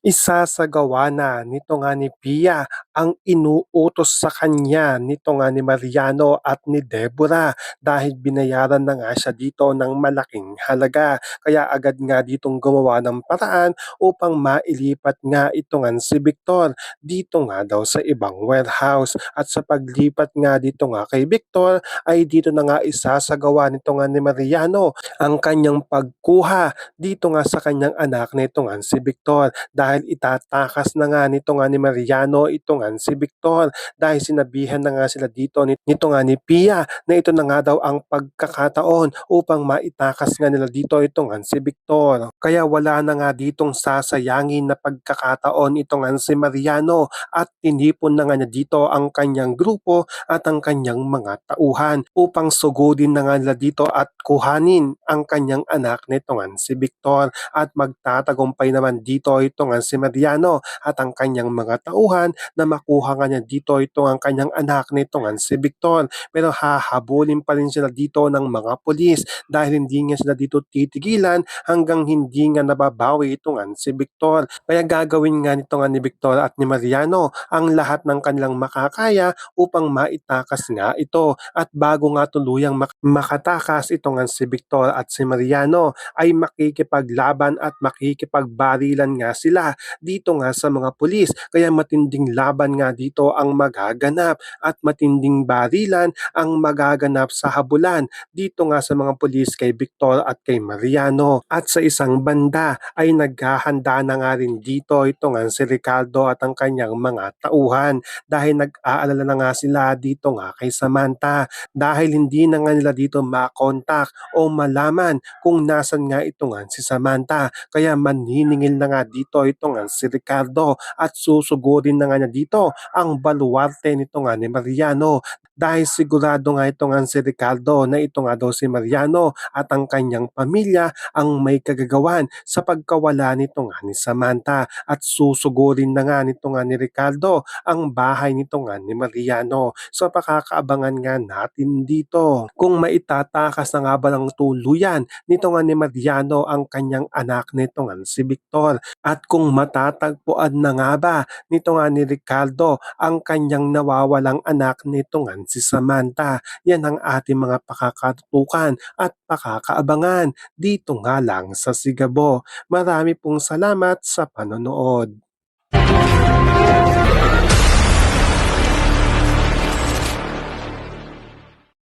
Isasagawa na nito nga ni Pia ang inuutos sa kanya nito nga ni Mariano at ni Deborah dahil binayaran na nga siya dito ng malaking halaga. Kaya agad nga ditong gumawa ng paraan upang mailipat nga ito nga si Victor dito nga daw sa ibang warehouse. At sa paglipat nga dito nga kay Victor ay dito na nga isasagawa nito nga ni Mariano ang kanyang pagkuha dito nga sa kanyang anak nito nga si Victor dahil itatakas na nga nito nga ni Mariano ito nga si Victor dahil sinabihan na nga sila dito nito nga ni Pia na ito na nga daw ang pagkakataon upang maitakas nga nila dito ito nga si Victor. Kaya wala na nga ditong sasayangin na pagkakataon ito nga si Mariano at tinipon na nga niya dito ang kanyang grupo at ang kanyang mga tauhan upang sugudin na nga nila dito at kuhanin ang kanyang anak nito nga si Victor at magtatagumpay naman dito ito nga si Mariano at ang kanyang mga tauhan na makuha nga niya dito ito ang kanyang anak nito nga si Victor. Pero hahabulin pa rin sila dito ng mga pulis dahil hindi nga sila dito titigilan hanggang hindi nga nababawi ito nga si Victor. Kaya gagawin nga nito nga ni Victor at ni Mariano ang lahat ng kanilang makakaya upang maitakas nga ito. At bago nga tuluyang makatakas ito nga si Victor at si Mariano ay makikipaglaban at makikipagbarilan nga sila dito nga sa mga pulis. Kaya matinding laban nga dito ang magaganap at matinding barilan ang magaganap sa habulan dito nga sa mga pulis kay Victor at kay Mariano. At sa isang banda ay naghahanda na nga rin dito ito nga si Ricardo at ang kanyang mga tauhan dahil nag-aalala na nga sila dito nga kay Samantha dahil hindi na nga nila dito makontak o malaman kung nasan nga ito nga si Samantha. Kaya maniningil na nga dito ito nga si Ricardo at susugurin na nga niya dito ang baluarte nito nga ni Mariano dahil sigurado nga ito nga si Ricardo na ito nga daw si Mariano at ang kanyang pamilya ang may kagagawan sa pagkawala nito nga ni Samantha at susugurin na nga nito nga ni Ricardo ang bahay nito nga ni Mariano. So pakakaabangan nga natin dito kung maitatakas na nga ba ng tuluyan nito nga ni Mariano ang kanyang anak nito nga si Victor at kung matatagpuan na nga ba nito nga ni Ricardo ang kanyang nawawalang anak nito nga si Samantha. Yan ang ating mga pakakatutukan at pakakaabangan dito nga lang sa Sigabo. Marami pong salamat sa panonood.